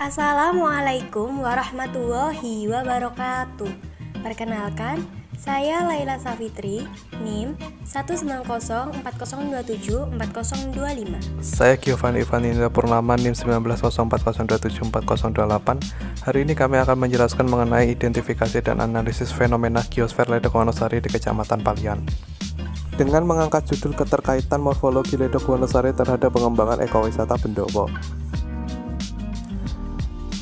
Assalamualaikum warahmatullahi wabarakatuh. Perkenalkan, saya Laila Safitri, NIM 19040274025. Saya Giovanni Ivanindra Purnama, NIM 190402744028. Hari ini kami akan menjelaskan mengenai identifikasi dan analisis fenomena geosfer Ledok Wonosari di Kecamatan Palian. Dengan mengangkat judul keterkaitan morfologi Ledok Wonosari terhadap pengembangan ekowisata Bendowo.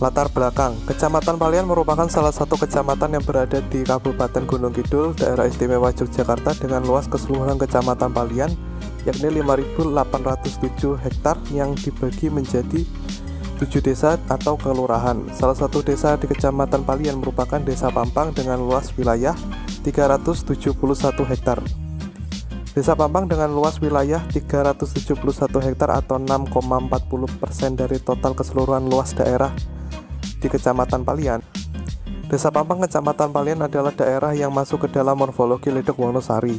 Latar belakang, Kecamatan Palian merupakan salah satu kecamatan yang berada di Kabupaten Gunung Kidul, Daerah Istimewa Yogyakarta dengan luas keseluruhan Kecamatan Palian yakni 5.807 hektar yang dibagi menjadi 7 desa atau kelurahan. Salah satu desa di Kecamatan Palian merupakan Desa Pampang dengan luas wilayah 371 hektar. Desa Pampang dengan luas wilayah 371 hektar atau 6,40% dari total keseluruhan luas daerah di Kecamatan Palian. Desa Pampang Kecamatan Palian adalah daerah yang masuk ke dalam morfologi Ledok Wonosari.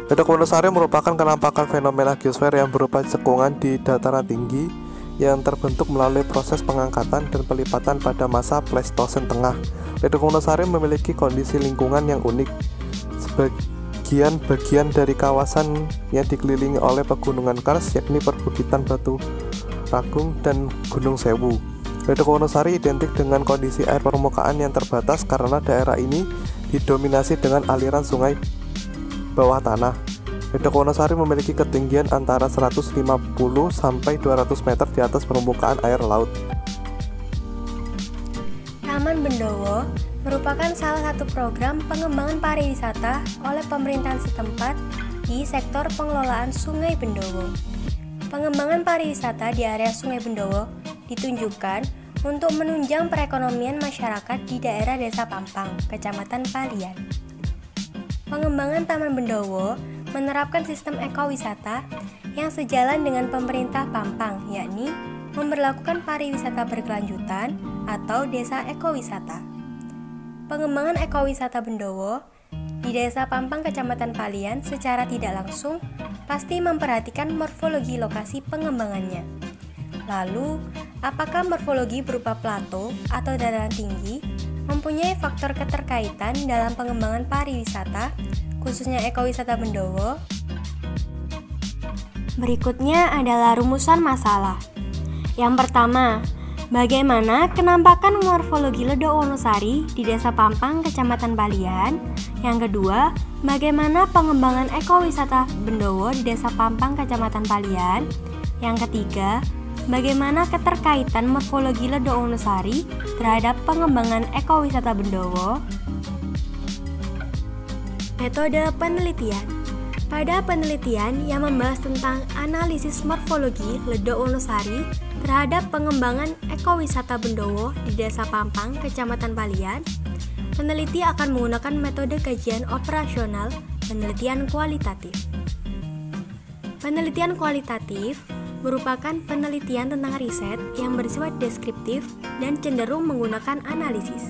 Ledok Wonosari merupakan kenampakan fenomena geosfer yang berupa cekungan di dataran tinggi yang terbentuk melalui proses pengangkatan dan pelipatan pada masa Pleistosen Tengah. Ledok Wonosari memiliki kondisi lingkungan yang unik. Bagian dari kawasan yang dikelilingi oleh pegunungan kars yakni perbukitan Batu Ragung dan Gunung Sewu. Ledok Wonosari identik dengan kondisi air permukaan yang terbatas karena daerah ini didominasi dengan aliran sungai bawah tanah. Ledok Wonosari memiliki ketinggian antara 150 sampai 200 meter di atas permukaan air laut. Taman Bendowo merupakan salah satu program pengembangan pariwisata oleh pemerintahan setempat di sektor pengelolaan Sungai Bendowo. Pengembangan pariwisata di area Sungai Bendowo ditunjukkan untuk menunjang perekonomian masyarakat di daerah Desa Pampang, Kecamatan Palian. Pengembangan Taman Bendowo menerapkan sistem ekowisata yang sejalan dengan pemerintah Pampang, yakni memberlakukan pariwisata berkelanjutan atau desa ekowisata. Pengembangan ekowisata Bendowo di Desa Pampang Kecamatan Palian secara tidak langsung pasti memperhatikan morfologi lokasi pengembangannya. Lalu, apakah morfologi berupa plato atau dataran tinggi mempunyai faktor keterkaitan dalam pengembangan pariwisata, khususnya ekowisata Bendowo? Berikutnya adalah rumusan masalah. Yang pertama, bagaimana kenampakan morfologi Ledok Wonosari di Desa Pampang, Kecamatan Palian? Yang kedua, bagaimana pengembangan ekowisata Bendowo di Desa Pampang, Kecamatan Palian? Yang ketiga, bagaimana keterkaitan morfologi Ledok Wonosari terhadap pengembangan ekowisata Bendowo? Metode penelitian. Pada penelitian yang membahas tentang analisis morfologi Ledok Wonosari terhadap pengembangan ekowisata Bendowo di Desa Pampang, Kecamatan Palian, peneliti akan menggunakan metode kajian operasional penelitian kualitatif. Penelitian kualitatif merupakan penelitian tentang riset yang bersifat deskriptif dan cenderung menggunakan analisis.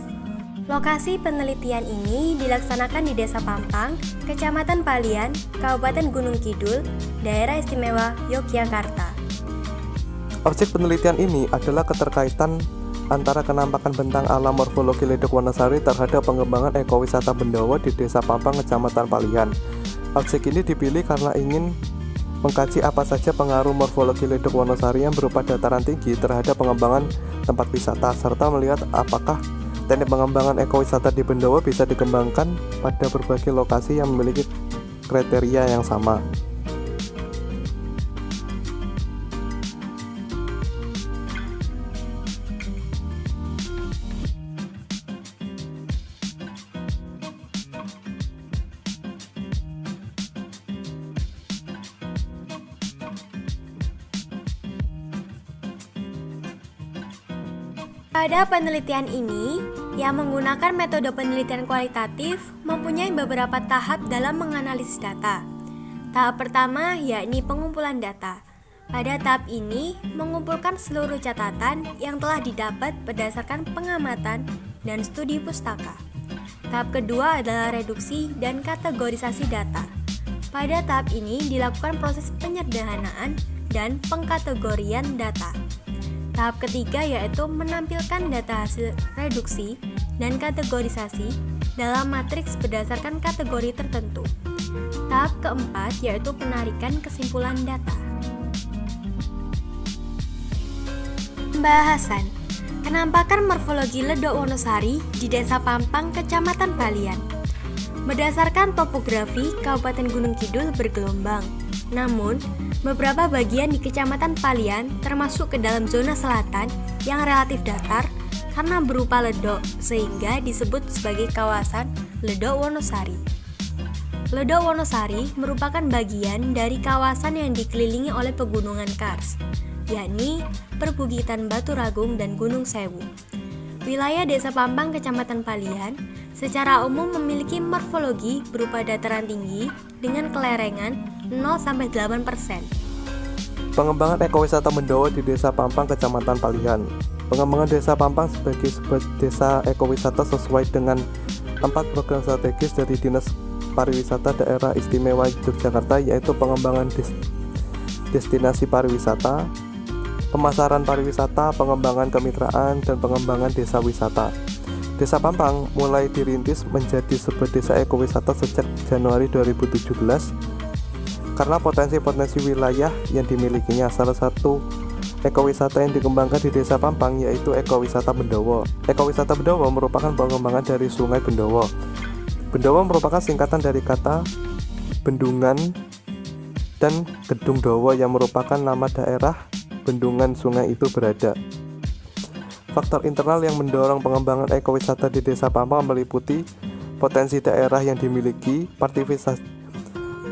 Lokasi penelitian ini dilaksanakan di Desa Pampang, Kecamatan Palian, Kabupaten Gunung Kidul, Daerah Istimewa Yogyakarta. Objek penelitian ini adalah keterkaitan antara kenampakan bentang alam morfologi Ledok Wonosari terhadap pengembangan ekowisata Bendowo di Desa Pampang, Kecamatan Palian. Objek ini dipilih karena ingin mengkaji apa saja pengaruh morfologi Ledok Wonosari yang berupa dataran tinggi terhadap pengembangan tempat wisata, serta melihat apakah teknik pengembangan ekowisata di Bendowo bisa dikembangkan pada berbagai lokasi yang memiliki kriteria yang sama. Pada penelitian ini, yang menggunakan metode penelitian kualitatif mempunyai beberapa tahap dalam menganalisis data. Tahap pertama yakni pengumpulan data. Pada tahap ini, mengumpulkan seluruh catatan yang telah didapat berdasarkan pengamatan dan studi pustaka. Tahap kedua adalah reduksi dan kategorisasi data. Pada tahap ini dilakukan proses penyederhanaan dan pengkategorian data. Tahap ketiga yaitu menampilkan data hasil reduksi dan kategorisasi dalam matriks berdasarkan kategori tertentu. Tahap keempat yaitu penarikan kesimpulan data. Pembahasan penampakan morfologi Ledok Wonosari di Desa Pampang, Kecamatan Palian. Berdasarkan topografi, Kabupaten Gunung Kidul bergelombang. Namun, beberapa bagian di Kecamatan Palian termasuk ke dalam zona selatan yang relatif datar karena berupa ledok, sehingga disebut sebagai kawasan Ledok Wonosari. Ledok Wonosari merupakan bagian dari kawasan yang dikelilingi oleh pegunungan kars, yakni perbukitan Baturagung dan Gunung Sewu. Wilayah Desa Pampang, Kecamatan Palian, secara umum memiliki morfologi berupa dataran tinggi dengan kelerengan 0-8%. Pengembangan ekowisata Bendowo di Desa Pampang, Kecamatan Palian. Pengembangan Desa Pampang sebagai sebuah desa ekowisata sesuai dengan 4 program strategis dari Dinas Pariwisata Daerah Istimewa Yogyakarta, yaitu pengembangan destinasi pariwisata, pemasaran pariwisata, pengembangan kemitraan, dan pengembangan desa wisata. Desa Pampang mulai dirintis menjadi sebuah desa ekowisata sejak Januari 2017 karena potensi-potensi wilayah yang dimilikinya. Salah satu ekowisata yang dikembangkan di Desa Pampang yaitu ekowisata Bendowo. Ekowisata Bendowo merupakan pengembangan dari Sungai Bendowo. Bendowo merupakan singkatan dari kata bendungan dan Gedung Dowo yang merupakan nama daerah bendungan sungai itu berada. Faktor internal yang mendorong pengembangan ekowisata di Desa Pampang meliputi potensi daerah yang dimiliki,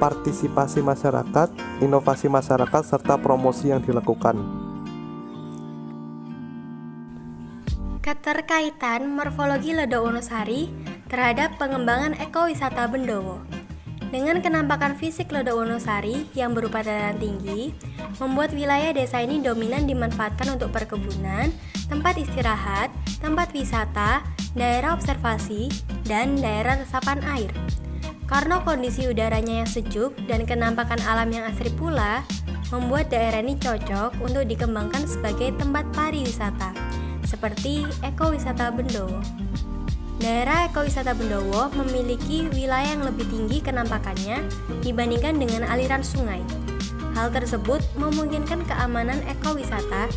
partisipasi masyarakat, inovasi masyarakat, serta promosi yang dilakukan. Keterkaitan morfologi Ledok Wonosari terhadap pengembangan ekowisata Bendowo. Dengan kenampakan fisik Ledok Wonosari yang berupa dataran tinggi, membuat wilayah desa ini dominan dimanfaatkan untuk perkebunan, tempat istirahat, tempat wisata, daerah observasi, dan daerah resapan air. Karena kondisi udaranya yang sejuk dan kenampakan alam yang asri pula, membuat daerah ini cocok untuk dikembangkan sebagai tempat pariwisata, seperti ekowisata Bendowo. Daerah ekowisata Bendowo memiliki wilayah yang lebih tinggi kenampakannya dibandingkan dengan aliran sungai. Hal tersebut memungkinkan keamanan ekowisata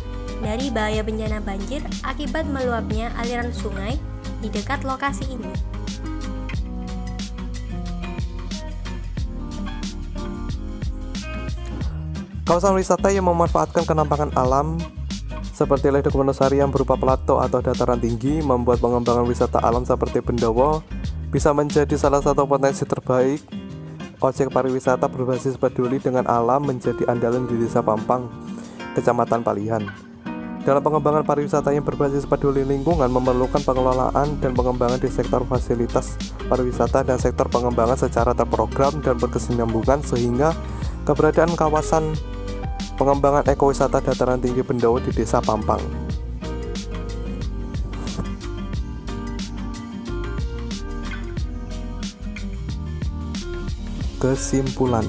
dari bahaya bencana banjir akibat meluapnya aliran sungai di dekat lokasi ini. Kawasan wisata yang memanfaatkan kenampakan alam seperti Ledok Wonosari yang berupa plato atau dataran tinggi membuat pengembangan wisata alam seperti Bendowo bisa menjadi salah satu potensi terbaik. Objek pariwisata berbasis peduli dengan alam menjadi andalan di Desa Pampang, Kecamatan Palian. Dalam pengembangan pariwisata yang berbasis peduli lingkungan memerlukan pengelolaan dan pengembangan di sektor fasilitas pariwisata dan sektor pengembangan secara terprogram dan berkesinambungan, sehingga keberadaan kawasan pengembangan ekowisata dataran tinggi Bendowo di Desa Pampang. Kesimpulan,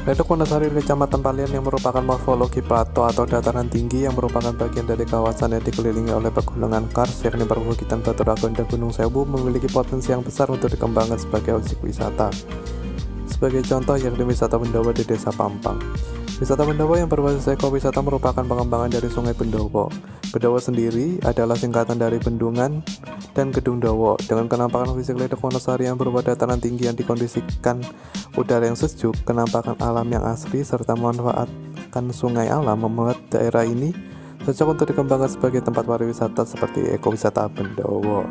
Ledok Wonosari Kecamatan Palian yang merupakan morfologi plato atau dataran tinggi yang merupakan bagian dari kawasan yang dikelilingi oleh pegunungan kars yakni perbukitan Baturagung dan Gunung Sewu memiliki potensi yang besar untuk dikembangkan sebagai objek wisata. Sebagai contoh yakni wisata Bendowo di Desa Pampang. Wisata Bendowo yang berbasis ekowisata merupakan pengembangan dari Sungai Bendowo. Bendowo sendiri adalah singkatan dari bendungan dan Gedung Dowo. Dengan kenampakan fisik Ledok Wonosari yang berupa dataran tinggi yang dikondisikan udara yang sejuk, kenampakan alam yang asri, serta memanfaatkan sungai alam membuat daerah ini cocok untuk dikembangkan sebagai tempat pariwisata seperti ekowisata Bendowo.